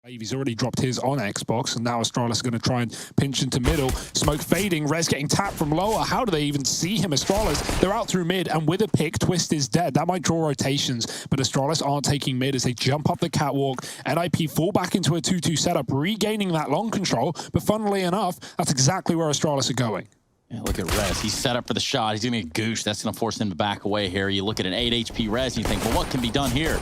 He's already dropped his on Xbox, and now Astralis is going to try and pinch into middle. Smoke fading, Rez getting tapped from lower. How do they even see him? Astralis, they're out through mid, and with a pick, Twist is dead. That might draw rotations, but Astralis aren't taking mid as they jump up the catwalk. NIP fall back into a 2-2 setup, regaining that long control, but funnily enough, that's exactly where Astralis are going. Yeah, look at Rez. He's set up for the shot. He's going to get goosh. That's going to force him to back away here. You look at an 8 HP Rez, and you think, well, what can be done here?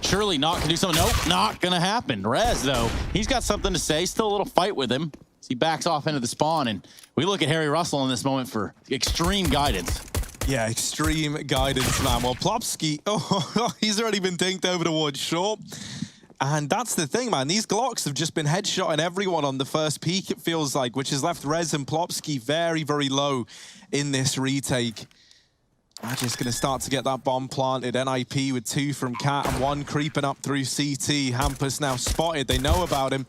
Surely not can do something. Nope, not going to happen. Rez, though, he's got something to say. Still a little fight with him. He backs off into the spawn, and we look at Harry Russell in this moment for extreme guidance. Yeah, extreme guidance, man. Well, Plopsky, he's already been dinked over towards short. And that's the thing, man. These Glocks have just been headshotting everyone on the first peak, it feels like, which has left Rez and Plopsky very, very low in this retake. Magic's going to start to get that bomb planted. NIP with 2 from Cat and 1 creeping up through CT. Hampus now spotted. They know about him.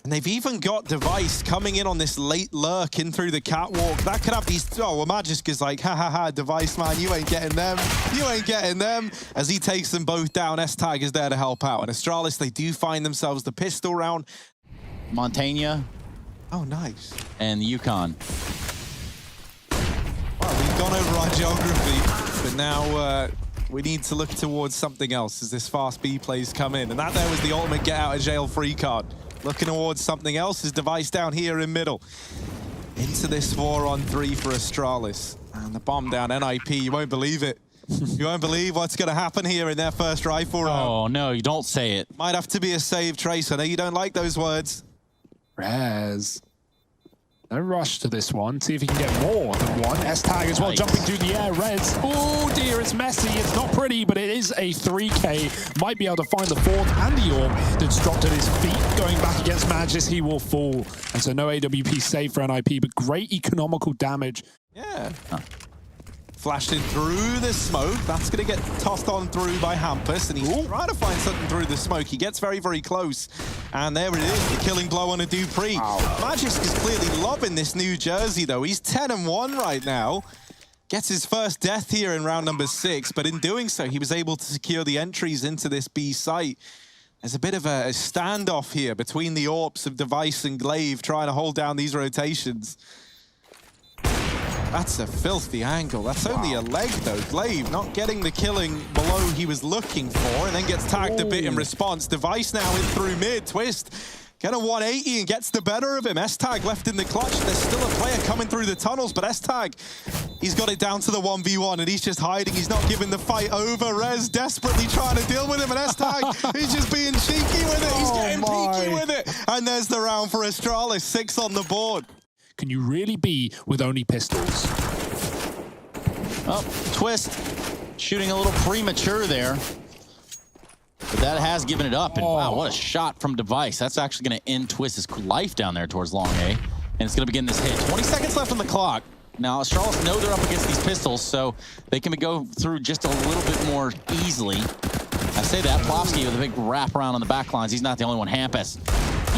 And they've even got Device coming in on this late lurk in through the catwalk. That could have these... Oh, well, Magic is like, ha ha ha, Device, man, you ain't getting them. You ain't getting them. As he takes them both down, S-Tag is there to help out. And Astralis, they do find themselves the pistol round. Montaigne. Oh, nice. And the Yukon. Well, we've gone over our geography, but now we need to look towards something else as this fast B plays come in. And that there was the ultimate get out of jail free card. Looking towards something else is Device down here in middle. Into this 4-on-3 for Astralis. And the bomb down NIP, you won't believe it. You won't believe what's going to happen here in their first rifle round. Oh, no, you don't say it. Might have to be a save, Trace. I know you don't like those words. Rez. No rush to this one. See if he can get more than one. S-Tag as well, jumping through the air. Rez. Oh dear, it's messy. It's not pretty, but it is a 3K. Might be able to find the 4th and the orb that's dropped at his feet. Going back against Magis, he will fall. And so no AWP save for NIP, but great economical damage. Yeah. Flashed in through the smoke. That's going to get tossed on through by Hampus, and he's trying to find something through the smoke. He gets very, very close. And there it is, the killing blow on a Dupree. Wow. Magic is clearly loving this New Jersey, though. He's 10-1 right now. Gets his first death here in round number 6, but in doing so, he was able to secure the entries into this B site. There's a bit of a standoff here between the AWPs of Device and Glaive trying to hold down these rotations. That's a filthy angle. That's only a leg, though. Glaive not getting the killing below he was looking for, and then gets tagged a bit in response. Device now in through mid. Twist get a 180 and gets the better of him. S-Tag left in the clutch. There's still a player coming through the tunnels, but S-Tag, he's got it down to the 1v1, and he's just hiding. He's not giving the fight over. Rez desperately trying to deal with him, and S-Tag, he's just being cheeky with it. He's getting peaky with it. And there's the round for Astralis. 6 on the board. Can you really be with only pistols? Oh, Twist shooting a little premature there. But that has given it up. And wow, what a shot from Device. That's actually going to end Twist's life down there towards long A. And it's going to begin this hit. 20 seconds left on the clock. Now, Astralis know they're up against these pistols, so they can go through just a little bit more easily. I say that, Plopsky with a big wrap around on the back lines. He's not the only one. Hampus,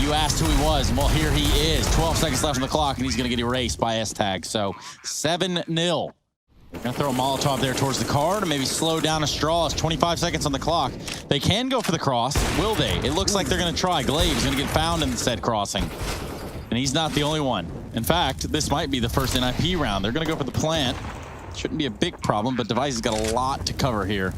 you asked who he was. Well, here he is. 12 seconds left on the clock, and he's going to get erased by S-Tag. So 7-0. They're going to throw a Molotov there towards the car to maybe slow down Astralis. 25 seconds on the clock. They can go for the cross. Will they? It looks like they're going to try. Glaive's going to get found in the said crossing. And he's not the only one. In fact, this might be the first NIP round. They're going to go for the plant. Shouldn't be a big problem, but Device has got a lot to cover here.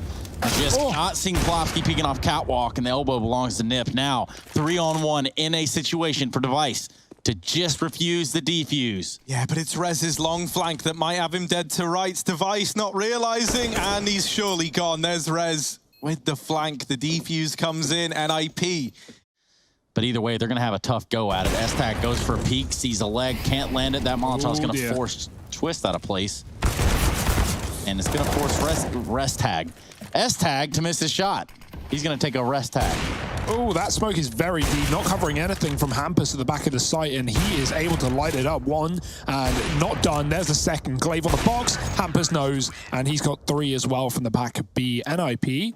Just not seeing Plopsky peeking off catwalk, and the elbow belongs to Nip. Now, 3-on-1 in a situation for Device to just refuse the defuse. Yeah, but it's Rez's long flank that might have him dead to rights. Device not realizing, and he's surely gone. There's Rez with the flank. The defuse comes in, NIP. But either way, they're going to have a tough go at it. S-Tag goes for a peek, sees a leg, can't land it. That Molotov's going to force Twist out of place. And it's going to force rest tag. S-Tag to miss his shot. He's going to take a rest tag. Oh, that smoke is very deep, not covering anything from Hampus at the back of the site, and he is able to light it up. 1, and not done. There's the second. Glaive on the box. Hampus knows, and he's got 3 as well from the back of B. NIP.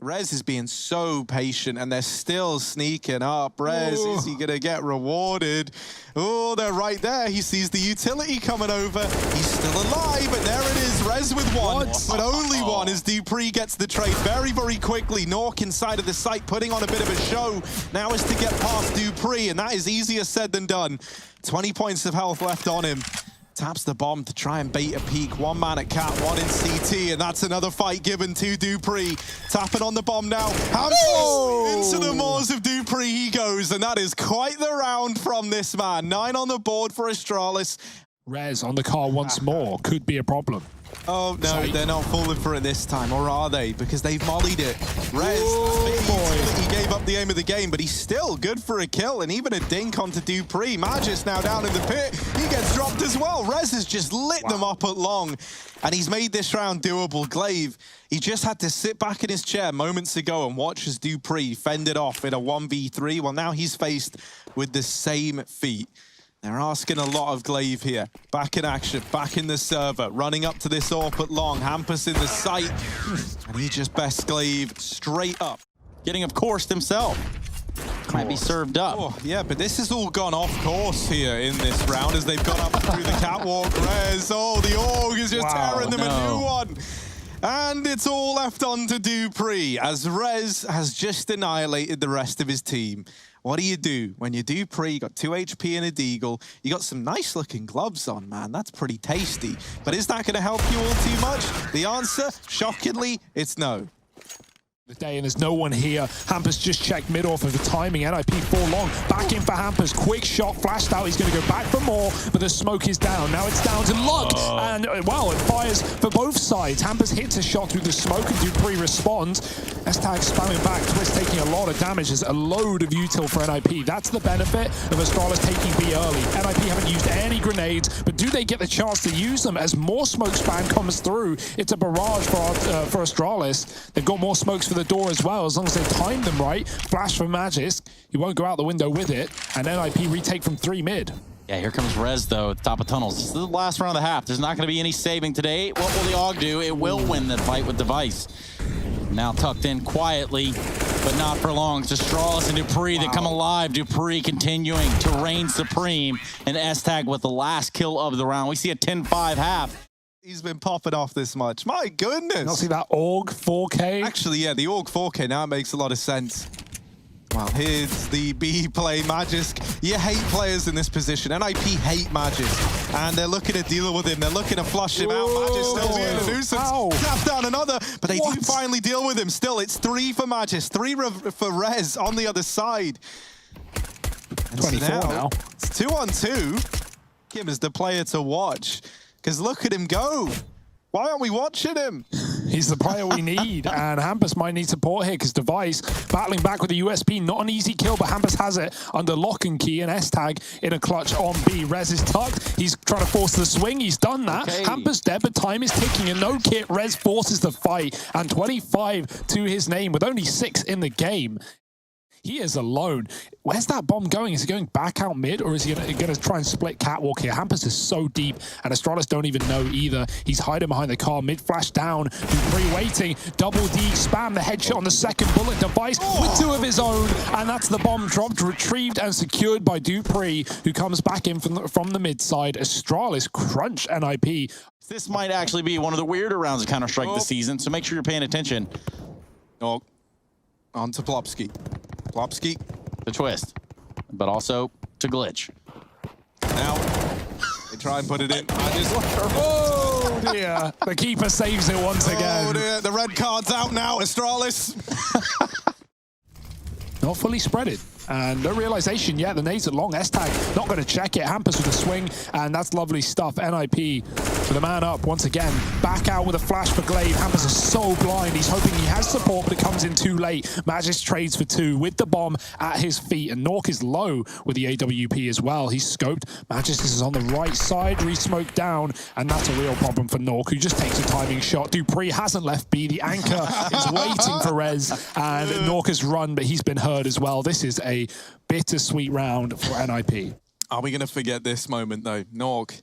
Rez is being so patient, and they're still sneaking up. Rez, is he going to get rewarded? Oh, they're right there. He sees the utility coming over. He's still alive, and there it is. Rez with one, but only one as dupreeh gets the trade very, very quickly. Nork inside of the site, putting on a bit of a show. Now is to get past dupreeh, and that is easier said than done. 20 points of health left on him. Taps the bomb to try and bait a peek. One man at cat, one in CT, and that's another fight given to dupreeh. Tapping on the bomb now. Into the maws of dupreeh he goes, and that is quite the round from this man. 9 on the board for Astralis. Rez on the car once more could be a problem. Oh, no, they're not falling for it this time, or are they? Because they've mollied it. Rez, he gave up the aim of the game, but he's still good for a kill, and even a dink onto dupreeh. Magis now down in the pit. He gets dropped as well. Rez has just lit them up at long, and he's made this round doable. Glaive, he just had to sit back in his chair moments ago and watch as dupreeh fended off in a 1v3. Well, now he's faced with the same feat. They're asking a lot of Glaive here. Back in action, back in the server, running up to this AWP at long. Hampus in the sight, and he just bests Glaive straight up. Getting, of course, himself. Might be served up. Oh, yeah, but this has all gone off course here in this round as they've gone up through the catwalk. Rez, oh, the AUG is just tearing them a new one. And it's all left on to dupreeh as Rez has just annihilated the rest of his team. What do you do when you dupreeh? You got 2 HP and a deagle. You got some nice looking gloves on, man. That's pretty tasty. But is that going to help you all too much? The answer, shockingly, it's no. The day, and there's no one here. Hampus just checked mid off of the timing. NIP 4 long. Back in for Hampus. Quick shot, flashed out. He's going to go back for more, but the smoke is down. Now it's down to luck. And, well, it fires for both sides. Hampus hits a shot through the smoke, and dupreeh responds. S-Tag spamming back. Twist taking a lot of damage. There's a load of util for NIP. That's the benefit of Astralis taking B early. NIP haven't used any grenades, but do they get the chance to use them as more smoke spam comes through? It's a barrage for Astralis. They've got more smokes for the door as well, as long as they time them right. Flash for Magis. He won't go out the window with it. And NIP retake from 3 mid. Yeah, here comes Rez, though, at the top of tunnels. This is the last round of the half. There's not going to be any saving today. What will the AUG do? It will win the fight with Device. Now tucked in quietly, but not for long. It's Astralis and dupreeh that come alive. dupreeh continuing to reign supreme. And S-Tag with the last kill of the round. We see a 10-5 half. He's been popping off this much. My goodness. Not see that AUG 4K? Actually, yeah, the AUG 4K now makes a lot of sense. Well, here's the B play. Magisk, you hate players in this position. NIP hate Magisk, and they're looking to deal with him. They're looking to flush him out. Magisk still being a nuisance. Snap down another, but they do finally deal with him. Still, it's 3 for Magisk, 3 for Rez on the other side. And 24 so now. It's 2 on 2. Kim is the player to watch, because look at him go. Why aren't we watching him? He's the player we need, and Hampus might need support here because Device battling back with the USP. Not an easy kill, but Hampus has it under lock and key, and S-Tag in a clutch on B. Rez is tucked. He's trying to force the swing. He's done that. Hampus dead, but time is ticking, and no kit. Rez forces the fight, and 25 to his name with only 6 in the game. He is alone. Where's that bomb going? Is he going back out mid, or is he going to try and split catwalk here? Hampus is so deep, and Astralis don't even know either. He's hiding behind the car. Mid flash down. dupreeh waiting. Double D spam the headshot on the second bullet. Device with 2 of his own, and that's the bomb dropped, retrieved and secured by dupreeh, who comes back in from the mid side. Astralis crunch NIP. This might actually be one of the weirder rounds of Counter-Strike this season, so make sure you're paying attention. Oh, on to Plopski. Plopski. The twist, but also to glitch. Now, they try and put it in. Oh dear, the keeper saves it once again. Oh dear, the red card's out now, Astralis. Not fully spreaded. And no realization yet. The nades are long. S-Tag not going to check it. Hampus with a swing, and that's lovely stuff. NIP with a man up once again. Back out with a flash for Glaive. Hampus is so blind. He's hoping he has support, but it comes in too late. Magis trades for 2 with the bomb at his feet, and Nork is low with the AWP as well. He's scoped. Magis is on the right side, re-smoked down, and that's a real problem for Nork, who just takes a timing shot. dupreeh hasn't left B. The anchor is waiting for Rez, and Nork has run, but he's been heard as well. This is a bittersweet round for NIP. Are we going to forget this moment, though? Nork.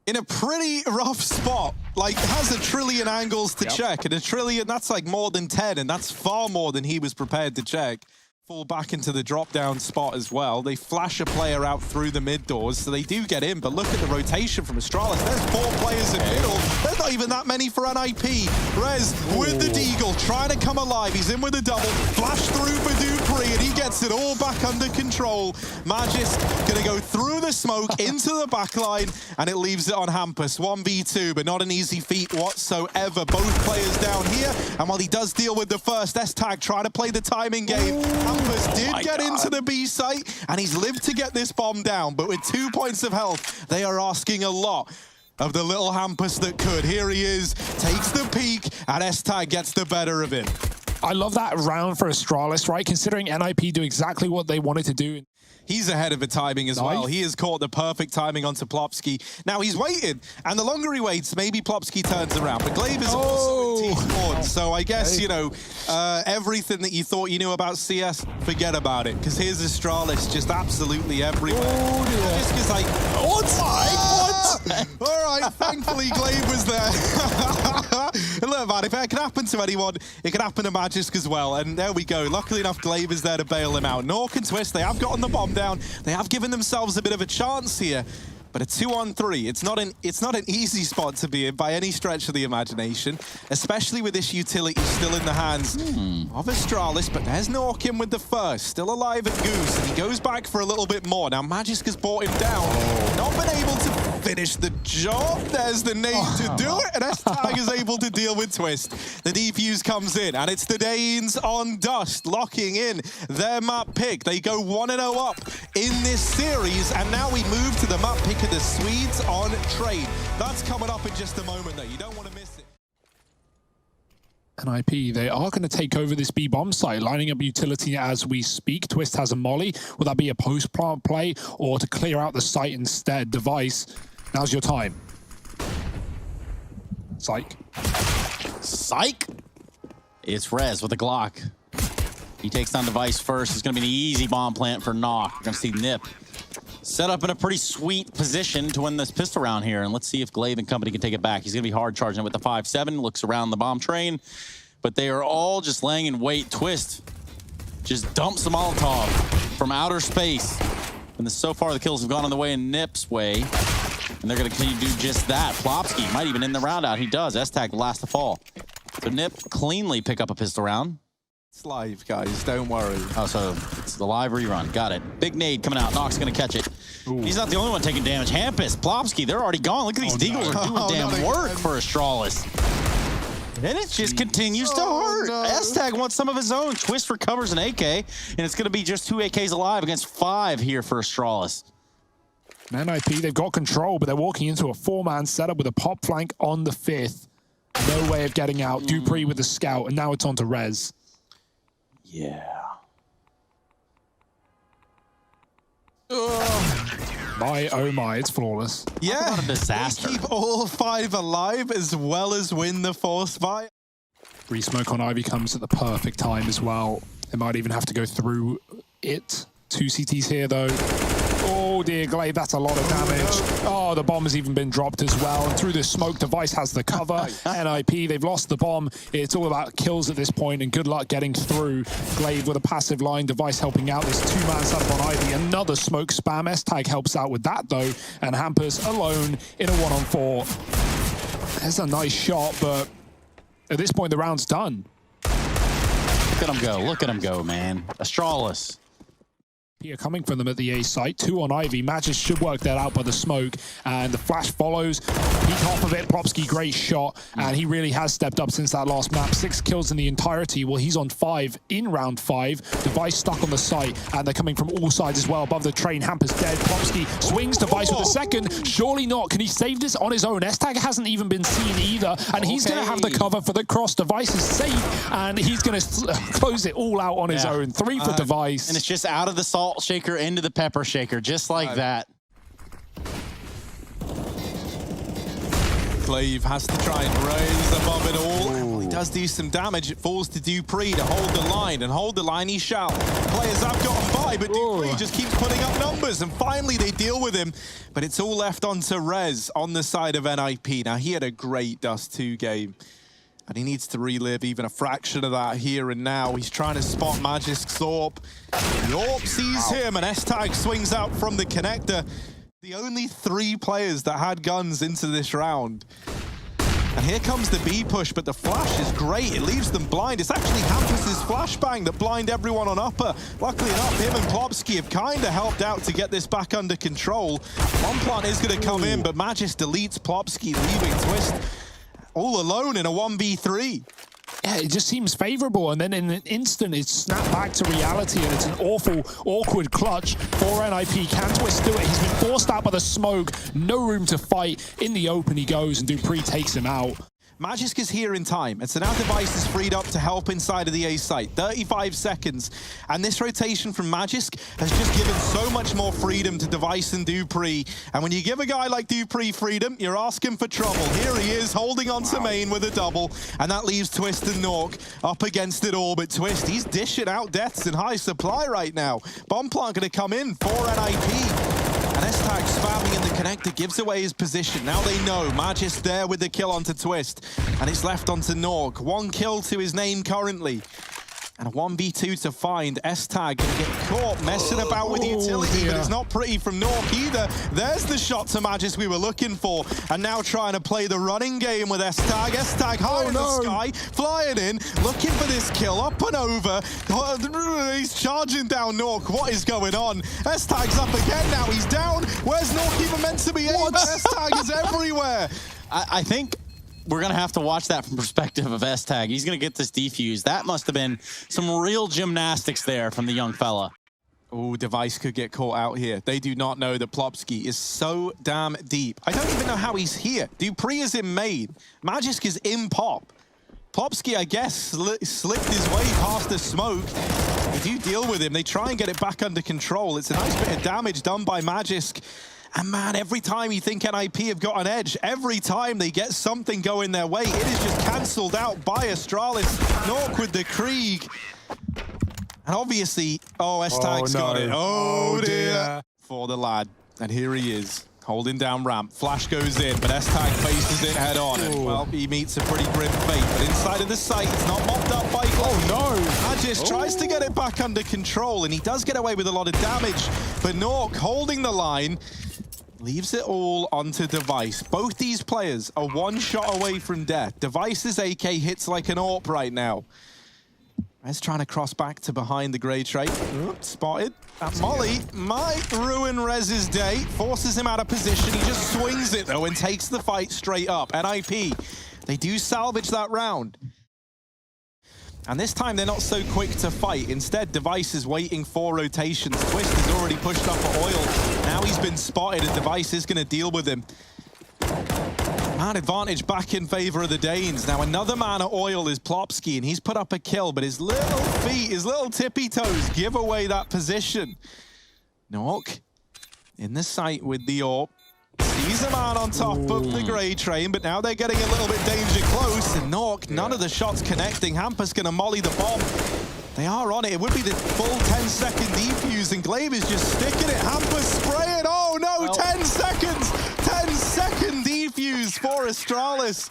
in a pretty rough spot. Like, has a trillion angles to check, and a trillion, that's like more than 10, and that's far more than he was prepared to check. Fall back into the drop-down spot as well. They flash a player out through the mid doors, so they do get in, but look at the rotation from Astralis. There's 4 players in middle. There's not even that many for NIP. Rez with the deagle, trying to come alive. He's in with a double. Flash through for Dupree, and he gets it all back under control. Magisk gonna go through the smoke into the backline, and it leaves it on Hampus. 1v2, but not an easy feat whatsoever. Both players down here, and while he does deal with the first S-tag, trying to play the timing game, Hampus did get into the B site, and he's lived to get this bomb down, but with 2 points of health, they are asking a lot of the little Hampus that could. Here he is, takes the peak, and S-tag gets the better of him. I love that round for Astralis, right? Considering NIP do exactly what they wanted to do. He's ahead of the timing as well. He has caught the perfect timing onto Plopsky. Now he's waited, and the longer he waits, maybe Plopsky turns around. But Glaive is also in T-Spawn, so I guess, you know, everything that you thought you knew about CS, forget about it. Because here's Astralis just absolutely everywhere. Just because, like, what? All right, thankfully Glaive was there. And look, man, if it can happen to anyone, it can happen to Magisk as well. And there we go. Luckily enough, Glaive is there to bail him out. Nork and Twist, they have gotten the bomb down. They have given themselves a bit of a chance here. But a 2-on-3, it's not an easy spot to be in by any stretch of the imagination, especially with this utility still in the hands of Astralis. But there's Nork in with the first, still alive at Goose, and he goes back for a little bit more. Now Magisk has brought him down, not been able to finish the job. There's the nade to do it, and S-tag is able to deal with Twist. The defuse comes in, and it's the Danes on Dust, locking in their map pick. They go 1-0 up in this series, and now we move to the map pick of the Swedes on trade. That's coming up in just a moment, though. You don't want to miss it. NIP, they are going to take over this B bomb site, lining up utility as we speak. Twist has a molly. Will that be a post-plant play or to clear out the site instead? Device, now's your time. Psych. Psych! It's Rez with a Glock. He takes down Device first. It's going to be an easy bomb plant for Knock. We're going to see Nip set up in a pretty sweet position to win this pistol round here. And let's see if Glaive and company can take it back. He's going to be hard charging it with the 5-7. Looks around the bomb train. But they are all just laying in wait. Twist just dumps the Molotov from outer space. And so far, the kills have gone on the way in Nip's way. And they're going to continue to do just that. Plopsky might even end the round out. He does. S-tag last to fall. So Nip cleanly pick up a pistol round. It's live, guys. Don't worry. Oh, so it's the live rerun. Got it. Big nade coming out. Knock's going to catch it. Ooh. He's not the only one taking damage. Hampus, Plopsky, they're already gone. Look at these Deagles are doing damn work for Astralis. And it just continues to hurt. S-tag wants some of his own. Twist recovers an AK, and it's going to be just 2 AKs alive against 5 here for Astralis. NIP, they've got control, but they're walking into a 4-man setup with a pop flank on the 5th. No way of getting out. Dupree with the scout, and now it's on to Rez. Yeah. My, oh my, it's flawless. Yeah, what a disaster. Keep all 5 alive as well as win the force fight. Re-smoke on Ivy comes at the perfect time as well. They might even have to go through it. 2 CTs here though. Oh dear, Glaive, that's a lot of damage. Oh, the bomb has even been dropped as well. And through the smoke, Device has the cover. NIP, they've lost the bomb. It's all about kills at this point, and good luck getting through. Glaive with a passive line, Device helping out. This 2-man setup on Ivy. Another smoke spam. S-tag helps out with that though. And Hampus alone in a 1-on-4. There's a nice shot, but at this point, the round's done. Look at him go. Look at him go, man. Astralis. Here coming from them at the A site. 2 on Ivy. Matches should work that out by the smoke. And the flash follows. Peek off of it. Plopsky, great shot. And he really has stepped up since that last map. 6 kills in the entirety. Well, he's on 5 in round 5. Device stuck on the site. And they're coming from all sides as well. Above the train, Hampus dead. Plopsky swings Device with a second. Surely not. Can he save this on his own? S-tag hasn't even been seen either. And he's going to have the cover for the cross. Device is safe. And he's going to close it all out on his own. 3 for Device. And it's just out of the salt shaker into the pepper shaker, just like that. Glaive has to try and raise above it all. Well, he does do some damage. It falls to Dupree to hold the line, and hold the line he shall. Players have gotten by, but Dupree just keeps putting up numbers, and finally they deal with him. But it's all left onto Rez on the side of NIP. Now, he had a great Dust 2 game, and he needs to relive even a fraction of that here and now. He's trying to spot Magisk's AWP. The AWP sees him, and S-Tag swings out from the connector. The only 3 players that had guns into this round. And here comes the B push, but the flash is great. It leaves them blind. It's actually Hampus's flashbang that blind everyone on upper. Luckily enough, him and Plopsky have kind of helped out to get this back under control. One plant is going to come in, but Magisk deletes Plopsky, leaving Twist all alone in a 1v3. Yeah, it just seems favorable, and then in an instant it's snapped back to reality, and it's an awful, awkward clutch for NIP. Can Twist do it? He's been forced out by the smoke, no room to fight. In the open he goes, and Dupree takes him out. Magisk is here in time, and so now Device is freed up to help inside of the A site. 35 seconds, and this rotation from Magisk has just given so much more freedom to Device and Dupree. And when you give a guy like Dupree freedom, you're asking for trouble. Here he is, holding on to main with a double, and that leaves Twist and Nork up against it all. But Twist, he's dishing out deaths in high supply right now. Bomb plant going to come in for NIP. And S-Tag spamming in the connector gives away his position. Now they know Magisk there with the kill onto Twist. And it's left onto Nork. 1 kill to his name currently. And a 1v2 to find. S-Tag gonna get caught messing about with utility, but it's not pretty from Nork either. There's the shot to Magisk we were looking for. And now trying to play the running game with S-Tag. S-Tag high in the sky, flying in, looking for this kill, up and over. He's charging down Nork. What is going on? S-Tag's up again now. He's down. Where's Nork even meant to be aimed? S-Tag is everywhere. I think we're going to have to watch that from perspective of S-Tag. He's going to get this defused. That must have been some real gymnastics there from the young fella. Oh, Device could get caught out here. They do not know that Plopsky is so damn deep. I don't even know how he's here. Dupree is in main. Magisk is in pop. Plopsky, I guess, slipped his way past the smoke. They do deal with him. They try and get it back under control. It's a nice bit of damage done by Magisk. And man, every time you think NIP have got an edge, every time they get something going their way, it is just cancelled out by Astralis. Nork with the Krieg. And obviously, S-Tag's got it. Oh dear. For the lad. And here he is, holding down ramp. Flash goes in, but S-Tag faces it head on. And, well, he meets a pretty grim fate. But inside of the site, it's not mopped up by Magisk tries to get it back under control, and he does get away with a lot of damage. But Nork holding the line, leaves it all onto Device. Both these players are 1 shot away from death. Device's AK hits like an AWP right now. Rez trying to cross back to behind the grey trait. Spotted. That Molly might ruin Rez's day. Forces him out of position. He just swings it, though, and takes the fight straight up. NIP, they do salvage that round. And this time, they're not so quick to fight. Instead, Device is waiting for rotations. Twist has already pushed up for oil. Now he's been spotted, and Device is going to deal with him. Man advantage back in favor of the Danes. Now another man at oil is Plopsky, and he's put up a kill, but his little feet, his little tippy toes give away that position. Nork in the site with the AWP. Sees a man on top of the grey train, but now they're getting a little bit danger close. And Nork, none of the shots connecting. Hampus going to molly the bomb. They are on it. It would be the full 10-second defuse, and Glaive is just sticking it. Hampus spraying. Oh no, well, 10 seconds. 10-second defuse for Astralis.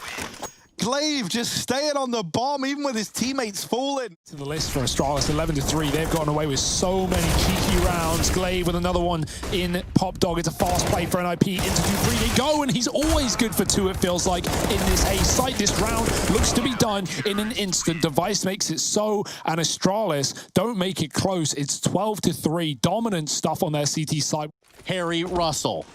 Glaive just staying on the bomb, even with his teammates falling. To the list for Astralis, 11-3. They've gotten away with so many cheeky rounds. Glaive with another one in Pop Dog. It's a fast play for NIP. Into 2-3 they go, and he's always good for 2, it feels like, in this A site. This round looks to be done in an instant. Device makes it so, and Astralis don't make it close. It's 12-3. Dominant stuff on their CT side. Harry Russell.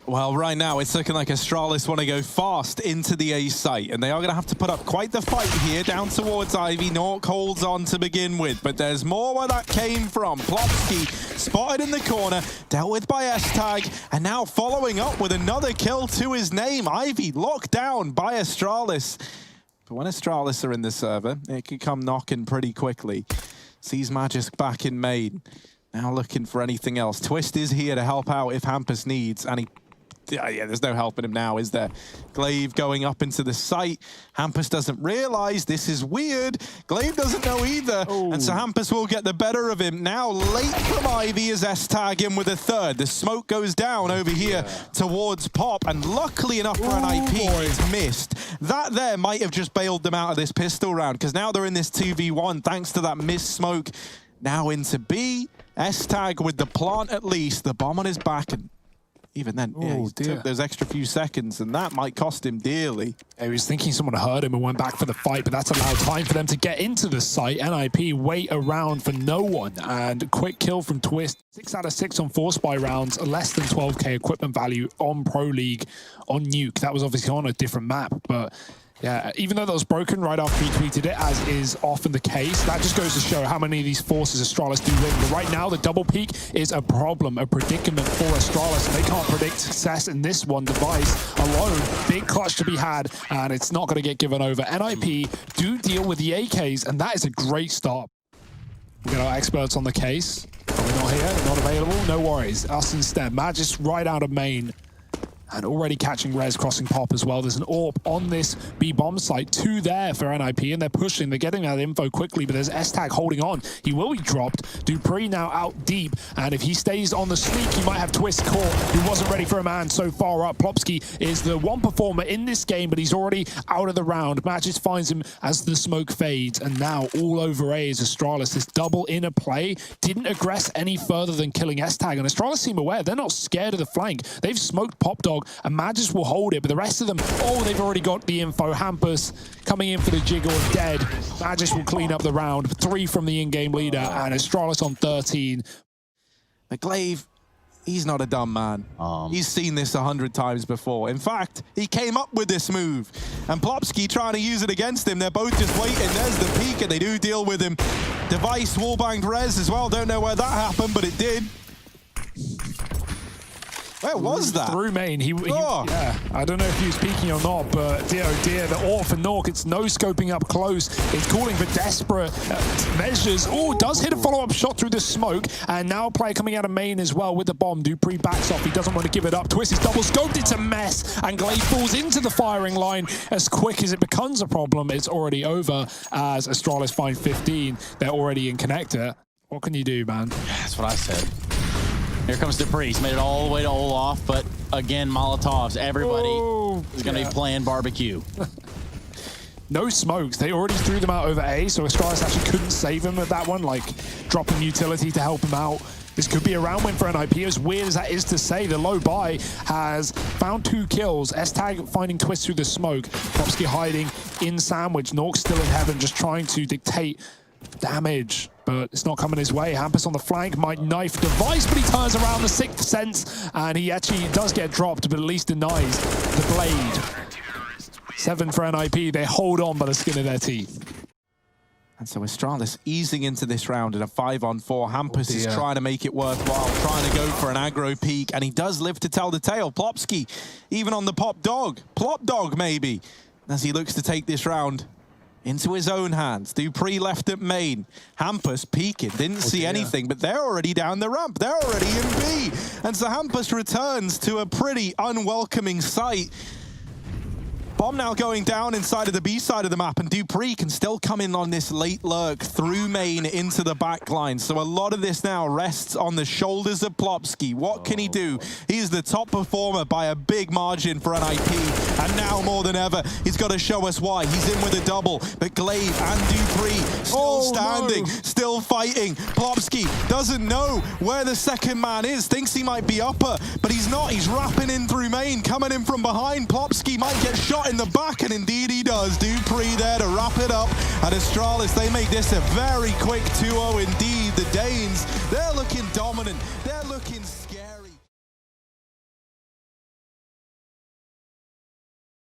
Well, right now, it's looking like Astralis want to go fast into the A site, and they are going to have to put up quite the fight here down towards Ivy. Nork holds on to begin with, but there's more where that came from. Plopsky spotted in the corner, dealt with by S-Tag, and now following up with another kill to his name. Ivy locked down by Astralis. But when Astralis are in the server, it can come knocking pretty quickly. Sees Magisk back in main. Now looking for anything else. Twist is here to help out if Hampus needs, and he yeah, there's no helping him now, is there? Glaive going up into the site. Hampus doesn't realize this is weird. Glaive doesn't know either. Ooh. And so Hampus will get the better of him. Now late from Ivy as S-Tag in with a third. The smoke goes down over here towards Pop. And luckily enough for NIP, it's missed. That there might have just bailed them out of this pistol round, because now they're in this 2v1 thanks to that missed smoke. Now into B. S-Tag with the plant at least. The bomb on his back, and even then, he took those extra few seconds, and that might cost him dearly. He was thinking someone heard him and went back for the fight, but that's allowed time for them to get into the site. NIP wait around for no one, and quick kill from Twist. 6 out of 6 on 4 spy rounds, less than 12k equipment value on Pro League on Nuke. That was obviously on a different map, but yeah, even though that was broken right after he tweeted it, as is often the case, that just goes to show how many of these forces Astralis do win. But right now, the double peak is a problem, a predicament for Astralis. They can't predict success in this one device alone. Big clutch to be had, and it's not going to get given over. NIP do deal with the AKs, and that is a great start. We've got our experts on the case. Probably not here, they're not available. No worries. Us instead. Magis right out of main. And already catching Rez, crossing Pop as well. There's an AWP on this B-bomb site, 2 there for NIP, and they're pushing. They're getting that info quickly, but there's S-Tag holding on. He will be dropped. Dupree now out deep, and if he stays on the sneak, he might have Twist caught, who wasn't ready for a man so far up. Plopsky is the one performer in this game, but he's already out of the round. Magis finds him as the smoke fades, and now all over A is Astralis. This double inner play didn't aggress any further than killing S-Tag, and Astralis seem aware. They're not scared of the flank. They've smoked Pop Dog, and Magis will hold it, but the rest of them, they've already got the info. Hampus coming in for the jiggle, dead. Magis will clean up the round. 3 from the in-game leader, and Astralis on 13. But Glaive, he's not a dumb man. He's seen this 100 times before. In fact, he came up with this move, and Plopsky trying to use it against him. They're both just waiting. There's the peek, and they do deal with him. Device wallbanged Rez as well. Don't know where that happened, but it did. Where was that? Through main. Yeah, I don't know if he was peeking or not, but dear, oh dear, the AWP for Nork, it's no scoping up close. It's calling for desperate measures. Does hit a follow-up shot through the smoke, and now a player coming out of main as well with the bomb. Dupree backs off. He doesn't want to give it up. Twist is double scoped. It's a mess, and Glaive falls into the firing line. As quick as it becomes a problem, it's already over as Astralis find 15. They're already in connector. What can you do, man? That's what I said. Here comes Dupree. He's made it all the way to Olaf, but again, Molotovs. Everybody is going to be playing barbecue. No smokes. They already threw them out over A, so Astralis actually couldn't save him with that one, like dropping utility to help him out. This could be a round win for NIP. As weird as that is to say, the low buy has found 2 kills. S-Tag finding Twist through the smoke. Popsky hiding in sandwich. Nork's still in heaven, just trying to dictate damage, but it's not coming his way. Hampus on the flank might knife Device, but he turns around the 6th sense, and he actually does get dropped, but at least denies the blade. 7 for NIP. They hold on by the skin of their teeth. And so Astralis easing into this round in a 5-on-4. Hampus is trying to make it worthwhile, trying to go for an aggro peak, and he does live to tell the tale. Plopsky, even on the Pop Dog. Plop Dog, maybe, as he looks to take this round into his own hands. Dupree left at main. Hampus peeking, didn't see anything, but they're already down the ramp. They're already in B. And so Hampus returns to a pretty unwelcoming sight. Bomb now going down inside of the B side of the map, and Dupree can still come in on this late lurk through main into the back line. So a lot of this now rests on the shoulders of Plopsky. What can he do? He's the top performer by a big margin for NIP, and now more than ever, he's got to show us why. He's in with a double, but Glaive and Dupree still standing, still fighting. Plopsky doesn't know where the second man is, thinks he might be upper, but he's not. He's wrapping in through main, coming in from behind. Plopsky might get shot in the back, and indeed he does. Dupree there to wrap it up. And Astralis, they make this a very quick 2-0 indeed. The Danes, they're looking dominant. They're looking